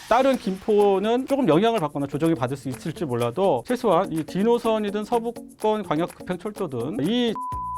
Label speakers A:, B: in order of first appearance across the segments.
A: 다른 김포는 조금 영향을 받거나 조정이 받을 수 있을지 몰라도 최소한 이 D노선이든 서부권 광역급행철도든 이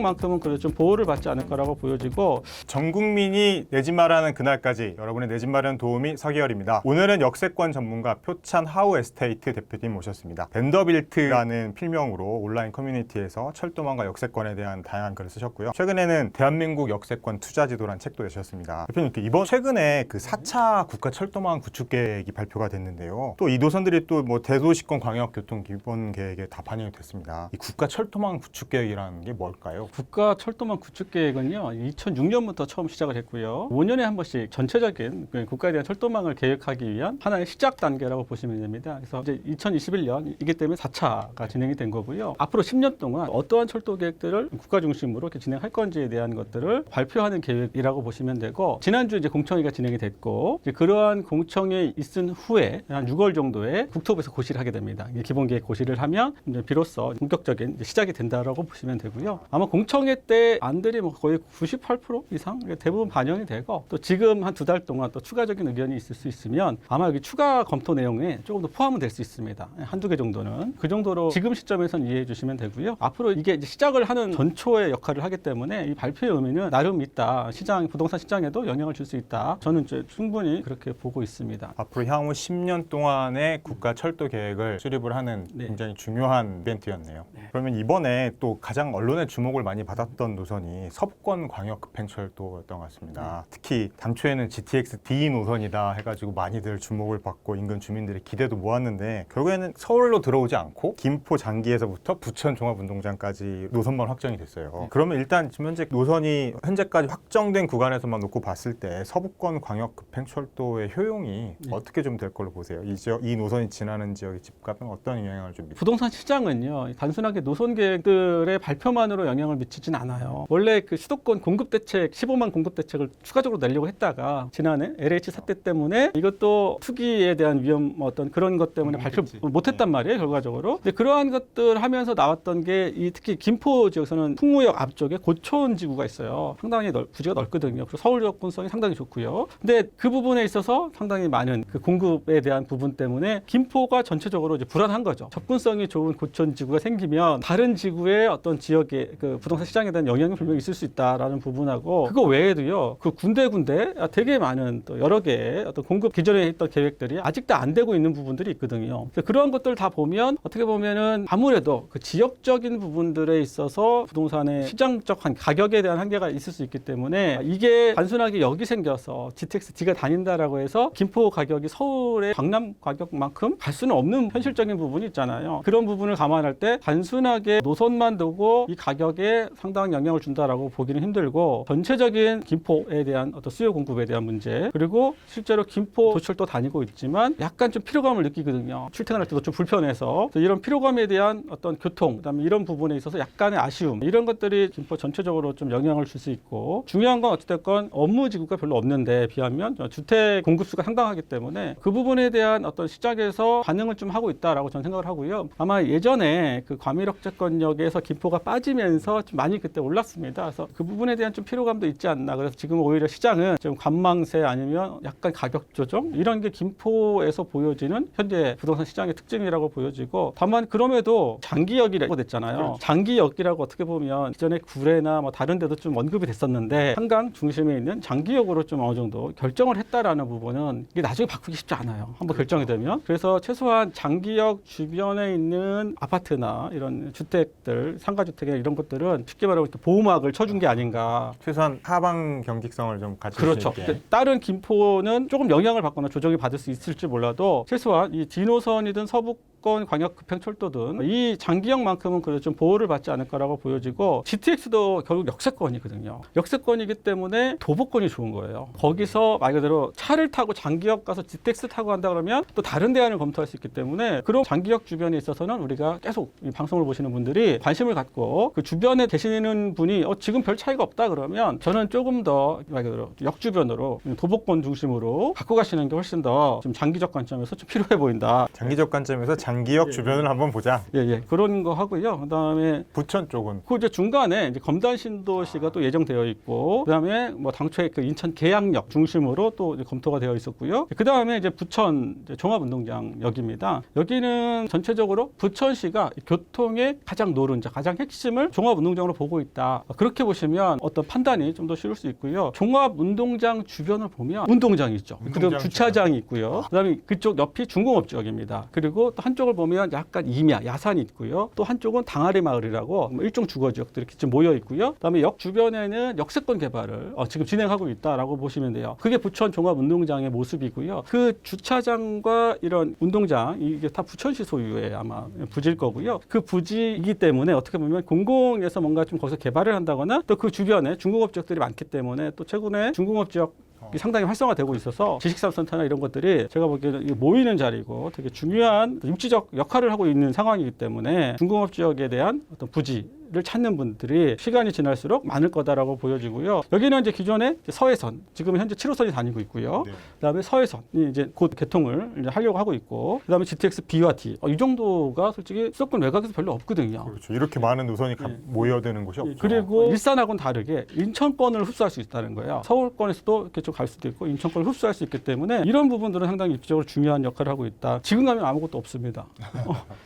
A: 만큼은 그래도 좀 보호를 받지 않을 거라고 보여지고,
B: 전 국민이 내 집 마련하는 그날까지 여러분의 내 집 마련 도우미 서기열입니다. 오늘은 역세권 전문가 표찬 하우 에스테이트 대표님 모셨습니다. 벤더빌트라는 필명으로 온라인 커뮤니티에서 철도망과 역세권에 대한 다양한 글을 쓰셨고요. 최근에는 대한민국 역세권 투자지도라는 책도 내셨습니다. 대표님, 이번 최근에 그 4차 국가 철도망 구축 계획이 발표가 됐는데요. 또 이 노선들이 또 뭐 대도시권 광역교통 기본 계획에 다 반영이 됐습니다. 이 국가 철도망 구축 계획이라는 게 뭘까요?
A: 국가 철도망 구축 계획은요 2006년부터 처음 시작을 했고요. 5년에 한 번씩 전체적인 국가에 대한 철도망을 계획하기 위한 하나의 시작 단계라고 보시면 됩니다. 그래서 이제 2021년이기 때문에 4차가 진행이 된 거고요. 앞으로 10년 동안 어떠한 철도 계획들을 국가 중심으로 이렇게 진행할 건지에 대한 것들을 발표하는 계획이라고 보시면 되고, 지난주 이제 공청회가 진행이 됐고, 이제 그러한 공청회 있은 후에 한 6월 정도에 국토부에서 고시를 하게 됩니다. 기본 계획 고시를 하면 이제 비로소 본격적인 시작이 된다라고 보시면 되고요. 아마 공청회 때 안들이 뭐 거의 98% 이상 대부분 반영이 되고, 또 지금 한 2달 동안 또 추가적인 의견이 있을 수 있으면 아마 여기 추가 검토 내용에 조금 더 포함은 될 수 있습니다. 한두 개 정도는. 그 정도로 지금 시점에서는 이해해 주시면 되고요. 앞으로 이게 이제 시작을 하는 전초의 역할을 하기 때문에 이 발표의 의미는 나름 있다. 부동산 시장에도 영향을 줄 수 있다. 저는 이제 충분히 그렇게 보고 있습니다.
B: 앞으로 향후 10년 동안의 국가 철도 계획을 수립을 하는 굉장히 중요한 이벤트였네요. 그러면 이번에 또 가장 언론의 주목을 많이 받았던 노선이 서부권 광역급행철도였던 것 같습니다. 특히 당초에는 GTX D 노선이다 해가지고 많이들 주목을 받고 인근 주민들의 기대도 모았는데, 결국에는 서울로 들어오지 않고 김포 장기에서부터 부천 종합운동장까지 노선만 확정이 됐어요. 그러면 일단 지금 현재 노선이 현재까지 확정된 구간에서만 놓고 봤을 때 서부권 광역급행철도의 효용이 어떻게 좀 될 걸로 보세요? 이 노선이 지나는 지역의 집값은 어떤 영향을 좀 미치죠?
A: 부동산 시장은요, 단순하게 노선 계획들의 발표만으로 영향을 미치진 않아요. 원래 그 수도권 공급 대책, 15만 공급 대책을 추가적으로 내려고 했다가 지난해 LH 사태 때문에 이것도 투기에 대한 위험 어떤 그런 것 때문에 발표 못했단 말이에요, 결과적으로. 근데 그러한 것들 하면서 나왔던 게 특히 김포 지역에서는 풍무역 앞쪽에 고촌 지구가 있어요. 상당히 부지가 넓거든요. 그리고 서울 접근성이 상당히 좋고요. 근데 그 부분에 있어서 상당히 많은 그 공급에 대한 부분 때문에 김포가 전체적으로 이제 불안한 거죠. 접근성이 좋은 고촌 지구가 생기면 다른 지구의 어떤 지역의 그 부동산 시장에 대한 영향이 분명히 있을 수 있다라는 부분하고, 그거 외에도요, 그 군데군데 되게 많은 또 여러 개의 어떤 공급 기존에 했던 계획들이 아직도 안 되고 있는 부분들이 있거든요. 그런 것들 다 보면 어떻게 보면은 아무래도 그 지역적인 부분들에 있어서 부동산의 시장적 가격에 대한 한계가 있을 수 있기 때문에, 이게 단순하게 여기 생겨서 GTX D가 다닌다라고 해서 김포 가격이 서울의 강남 가격만큼 갈 수는 없는 현실적인 부분이 있잖아요. 그런 부분을 감안할 때 단순하게 노선만 두고 이 가격에 상당한 영향을 준다라고 보기는 힘들고, 전체적인 김포에 대한 어떤 수요 공급에 대한 문제, 그리고 실제로 김포 도시철도 다니고 있지만 약간 좀 피로감을 느끼거든요. 출퇴근할 때도 좀 불편해서. 이런 피로감에 대한 어떤 교통, 그다음에 이런 부분에 있어서 약간의 아쉬움, 이런 것들이 김포 전체적으로 좀 영향을 줄 수 있고, 중요한 건 어찌됐건 업무 지구가 별로 없는데 비하면 주택 공급수가 상당하기 때문에 그 부분에 대한 어떤 시장에서 반응을 좀 하고 있다라고 저는 생각을 하고요. 아마 예전에 그 과밀역세권역에서 김포가 빠지면서 좀 많이 그때 올랐습니다. 그래서 그 부분에 대한 좀 피로감도 있지 않나. 그래서 지금 오히려 시장은 좀 관망세 아니면 약간 가격 조정, 이런 게 김포에서 보여지는 현재 부동산 시장의 특징이라고 보여지고, 다만 그럼에도 장기역이라고 됐잖아요. 그렇죠. 장기역이라고 어떻게 보면 기존에 구례나 뭐 다른 데도 좀 언급이 됐었는데, 한강 중심에 있는 장기역으로 좀 어느 정도 결정을 했다라는 부분은 이게 나중에 바꾸기 쉽지 않아요. 한번 결정이 되면. 그래서 최소한 장기역 주변에 있는 아파트나 이런 주택들, 상가주택이나 이런 것들은 쉽게 말하면 보호막을 쳐준 게 아닌가.
B: 최소한 하방 경직성을 좀 가질
A: 그렇죠.
B: 수 있게.
A: 다른 김포는 조금 영향을 받거나 조정이 받을 수 있을지 몰라도 최소한 이 D노선이든 서부권 광역급행철도든 이 장기역만큼은 그래도 좀 보호를 받지 않을 거라고 보여지고, GTX도 결국 역세권이거든요. 역세권이기 때문에 도보권이 좋은 거예요. 거기서 말 그대로 차를 타고 장기역 가서 GTX 타고 간다 그러면 또 다른 대안을 검토할 수 있기 때문에, 그런 장기역 주변에 있어서는 우리가 계속 이 방송을 보시는 분들이 관심을 갖고 그 주변에 계시는 분이 지금 별 차이가 없다 그러면 저는 조금 더 말 그대로 역 주변으로 도보권 중심으로 갖고 가시는 게 훨씬 더 좀 장기적 관점에서 좀 필요해 보인다.
B: 장기적 관점에서 장기역 주변을 한번 보자.
A: 예, 그런 거 하고요. 그다음에
B: 부천 쪽은
A: 그 이제 중간에 이제 검단 신도시가 또 예정되어 있고, 그다음에 뭐 당초에 그 인천 계양역 중심으로 또 이제 검토가 되어 있었고요. 그다음에 이제 부천 이제 종합운동장역입니다. 여기는 전체적으로 부천시가 교통의 가장 노른자, 가장 핵심을 종합운동장으로 보고 있다. 그렇게 보시면 어떤 판단이 좀 더 쉬울 수 있고요. 종합운동장 주변을 보면 운동장이 있죠. 그리고 주차장이 있고요. 그다음에 그쪽 옆이 중공업 지역입니다. 그리고 또 한쪽을 보면 약간 임야, 야산이 있고요. 또 한쪽은 당아리 마을이라고 뭐 일종 주거 지역들이 지금 모여 있고요. 그다음에 역 주변에는 역세권 개발을 지금 진행하고 있다라고 보시면 돼요. 그게 부천 종합운동장의 모습이고요. 그 주차장과 이런 운동장 이게 다 부천시 소유의 아마 부지일 거고요. 그 부지이기 때문에 어떻게 보면 공공에서 뭔가 좀 거기서 개발을 한다거나 또 그 주변에 중공업 지역들이 많기 때문에 또 최근에 중공업 지역 상당히 활성화되고 있어서 지식산업센터나 이런 것들이 제가 보기에는 모이는 자리고 되게 중요한 육지적 역할을 하고 있는 상황이기 때문에 중공업 지역에 대한 어떤 부지를 찾는 분들이 시간이 지날수록 많을 거다라고 보여지고요. 여기는 이제 기존에 서해선, 지금 현재 7호선이 다니고 있고요.
B: 네.
A: 그다음에 서해선이 이제 곧 개통을 이제 하려고 하고 있고, 그다음에 GTX B와 D 이 정도가 솔직히 수도권 외곽에서 별로 없거든요.
B: 그렇죠. 이렇게 많은 노선이
A: 예.
B: 모여드는 곳이 없죠.
A: 그리고 일산하고는 다르게 인천권을 흡수할 수 있다는 거예요. 서울권에서도 이렇게 좀 갈 수도 있고 인천권을 흡수할 수 있기 때문에 이런 부분들은 상당히 입지적으로 중요한 역할을 하고 있다. 지금 가면 아무것도 없습니다.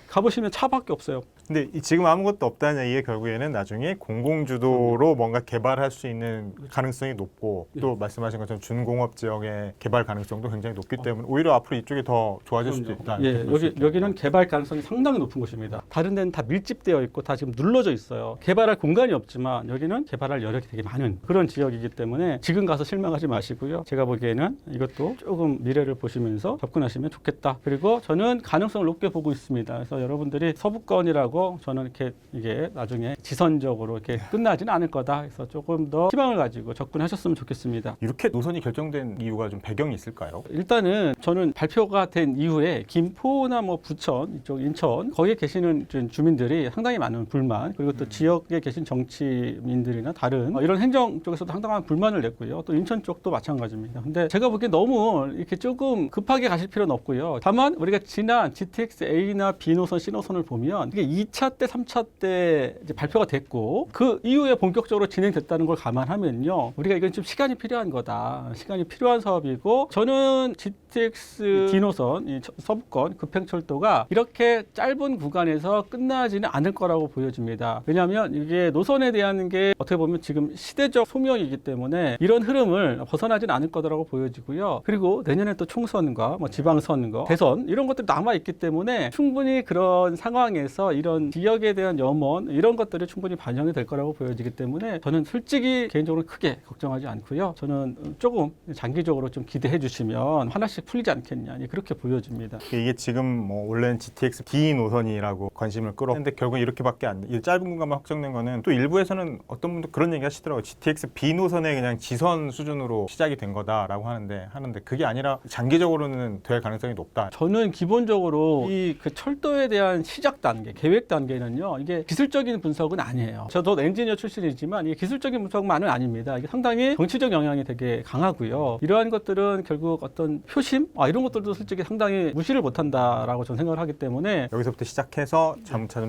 A: 가보시면 차밖에 없어요.
B: 근데 지금 아무것도 없다는 얘기가 결국에는 나중에 공공주도로 뭔가 개발할 수 있는 가능성이 높고 또 말씀하신 것처럼 준공업 지역의 개발 가능성도 굉장히 높기 때문에 오히려 앞으로 이쪽이 더 좋아질 수도 있다.
A: 예, 여기는 개발 가능성이 상당히 높은 곳입니다. 다른 데는 다 밀집되어 있고 다 지금 눌러져 있어요. 개발할 공간이 없지만 여기는 개발할 여력이 되게 많은 그런 지역이기 때문에 지금 가서 실망하지 마시고요. 제가 보기에는 이것도 조금 미래를 보시면서 접근하시면 좋겠다. 그리고 저는 가능성을 높게 보고 있습니다. 그래서 여러분들이 서부권이라고 저는 이렇게 이게 나중에 지선적으로 이렇게 끝나지는 않을 거다. 그래서 조금 더 희망을 가지고 접근하셨으면 좋겠습니다.
B: 이렇게 노선이 결정된 이유가 좀 배경이 있을까요?
A: 일단은 저는 발표가 된 이후에 김포나 뭐 부천, 이쪽 인천 거기에 계시는 주민들이 상당히 많은 불만, 그리고 또 지역에 계신 정치민들이나 다른 이런 행정 쪽에서도 상당한 불만을 냈고요. 또 인천 쪽도 마찬가지입니다. 근데 제가 보기엔 너무 이렇게 조금 급하게 가실 필요는 없고요. 다만 우리가 지난 GTX A나 B 노선, C 노선을 보면 이게 2차 때, 3차 때 이제 발표가 됐고 그 이후에 본격적으로 진행됐다는 걸 감안하면요. 우리가 이건 좀 시간이 필요한 거다. 시간이 필요한 사업이고 저는 GTX D 노선, 이 서부권 급행철도가 이렇게 짧은 구간에서 끝나지는 않을 거라고 보여집니다. 왜냐하면 이게 노선에 대한 게 어떻게 보면 지금 시대적 소명이기 때문에 이런 흐름을 벗어나지는 않을 거라고 보여지고요. 그리고 내년에 또 총선과 뭐 지방선거, 대선 이런 것들이 남아 있기 때문에 충분히 그런 상황에서 이런 지역에 대한 염원 이런 것들이 충분히 반영이 될 거라고 보여지기 때문에 저는 솔직히 개인적으로 크게 걱정하지 않고요. 저는 조금 장기적으로 좀 기대해 주시면 하나씩 풀리지 않겠냐 그렇게 보여집니다.
B: 이게 지금 뭐 원래는 GTX D 노선이라고 관심을 끌었는데 결국 이렇게밖에 안 돼. 이 짧은 공간만 확정된 거는 또 일부에서는 어떤 분도 그런 얘기 하시더라고요. GTX B 노선의 그냥 지선 수준으로 시작이 된 거다라고 하는데 그게 아니라 장기적으로는 될 가능성이 높다.
A: 저는 기본적으로 이 그 철도에 대한 시작 단계, 계획 단계는요. 이게 기술적인 분석은 아니에요. 저도 엔지니어 출신이지만 이게 기술적인 분석만은 아닙니다. 이게 상당히 정치적 영향이 되게 강하고요. 이러한 것들은 결국 어떤 표심 이런 것들도 솔직히 상당히 무시를 못한다라고 저는 생각을 하기 때문에
B: 여기서부터 시작해서 점차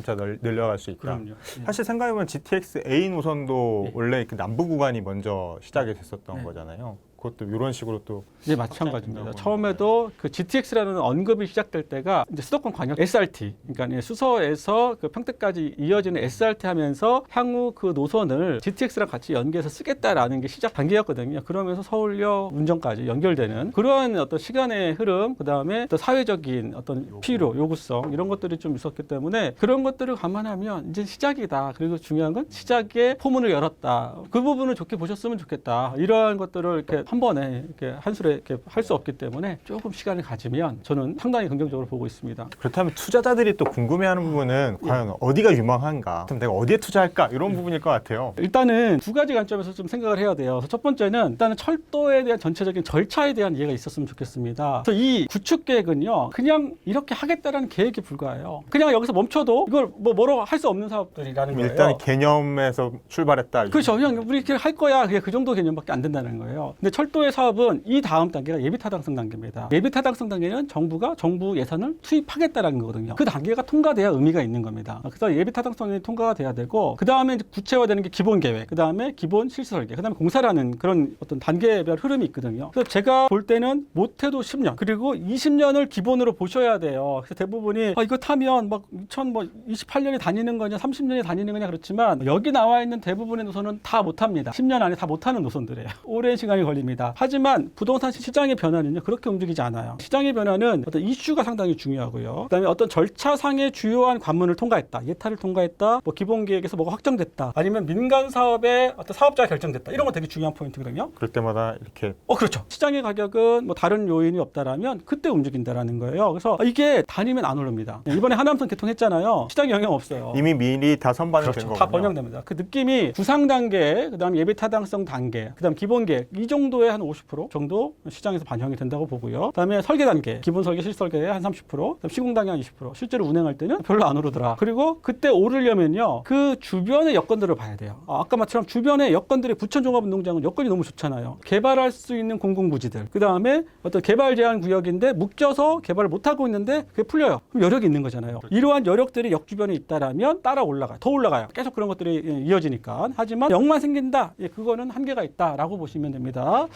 B: 늘려갈 수 있다.
A: 그럼요.
B: 사실 생각해보면 GTX A 노선도 원래 그 남부 구간이 먼저 시작이 됐었던 거잖아요. 그것도 이런 식으로 또
A: 네, 마찬가지입니다. 처음에도 그 GTX라는 언급이 시작될 때가 이제 수도권 광역 SRT, 그러니까 수서에서 그 평택까지 이어지는 SRT 하면서 향후 그 노선을 GTX랑 같이 연계해서 쓰겠다라는 게 시작 단계였거든요. 그러면서 서울역 운전까지 연결되는 그러한 어떤 시간의 흐름, 그 다음에 또 사회적인 어떤 필요, 요구성 이런 것들이 좀 있었기 때문에 그런 것들을 감안하면 이제 시작이다. 그리고 중요한 건 시작에 포문을 열었다. 그 부분을 좋게 보셨으면 좋겠다. 이러한 것들을 이렇게 한 번에 이렇게 한술에 이렇게 할 수 없기 때문에 조금 시간을 가지면 저는 상당히 긍정적으로 보고 있습니다.
B: 그렇다면 투자자들이 또 궁금해하는 부분은 과연 어디가 유망한가? 그럼 내가 어디에 투자할까? 이런 부분일 것 같아요.
A: 일단은 두 가지 관점에서 좀 생각을 해야 돼요. 그래서 첫 번째는 일단은 철도에 대한 전체적인 절차에 대한 이해가 있었으면 좋겠습니다. 그래서 이 구축 계획은요, 그냥 이렇게 하겠다라는 계획이 불과해요. 그냥 여기서 멈춰도 이걸 뭐로 할 수 없는 사업들이라는 거예요.
B: 일단 개념에서 출발했다.
A: 그렇죠. 그냥 우리 이렇게 할 거야. 그게 그 정도 개념밖에 안 된다는 거예요. 근데 철도의 사업은 이 다음 단계가 예비타당성 단계입니다. 예비타당성 단계는 정부가 정부 예산을 투입하겠다라는 거거든요. 그 단계가 통과돼야 의미가 있는 겁니다. 그래서 예비타당성이 통과가 돼야 되고 그 다음에 구체화되는 게 기본 계획, 그 다음에 기본 실시 설계, 그 다음에 공사라는 그런 어떤 단계별 흐름이 있거든요. 그래서 제가 볼 때는 못해도 10년, 그리고 20년을 기본으로 보셔야 돼요. 그래서 대부분이 이거 타면 막 2028년에 다니는 거냐, 30년에 다니는 거냐 그렇지만 여기 나와 있는 대부분의 노선은 다 못합니다. 10년 안에 다 못하는 노선들이에요. 오랜 시간이 걸립니다. 하지만 부동산 시장의 변화는요 그렇게 움직이지 않아요. 시장의 변화는 어떤 이슈가 상당히 중요하고요. 그다음에 어떤 절차상의 주요한 관문을 통과했다, 예타를 통과했다, 뭐 기본 계획에서 뭐가 확정됐다, 아니면 민간 사업의 어떤 사업자가 결정됐다, 이런 건 되게 중요한 포인트거든요.
B: 그럴 때마다 이렇게
A: 그렇죠. 시장의 가격은 뭐 다른 요인이 없다라면 그때 움직인다라는 거예요. 그래서 이게 다니면 안 오릅니다. 이번에 하남선 개통했잖아요. 시장 영향 없어요.
B: 이미 미리 다 선반이 된 거군요.
A: 다 번영됩니다. 그 느낌이 구상 단계, 그다음 예비 타당성 단계, 그다음 기본 계획 이 정도의 한 50% 정도 시장에서 반영이 된다고 보고요. 그다음에 설계 단계, 기본 설계, 실시 설계의 한 30%, 그다음 시공 단계 한 20%, 실제로 운행할 때는 별로 안 오르더라. 그리고 그때 오르려면요, 그 주변의 여건들을 봐야 돼요. 아까 말처럼 주변의 여건들의 부천종합운동장은 여건이 너무 좋잖아요. 개발할 수 있는 공공부지들, 그다음에 어떤 개발 제한 구역인데 묶여서 개발을 못 하고 있는데 그게 풀려요. 그럼 여력이 있는 거잖아요. 이러한 여력들이 역 주변에 있다라면 따라 올라가요. 더 올라가요. 계속 그런 것들이 이어지니까. 하지만 역만 생긴다, 그거는 한계가 있다라고 보시면 됩니다.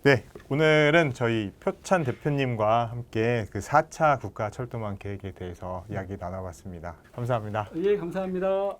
B: 네, 오늘은 저희 표찬 대표님과 함께 그 4차 국가 철도망 계획에 대해서 이야기 나눠봤습니다. 감사합니다.
A: 예, 감사합니다.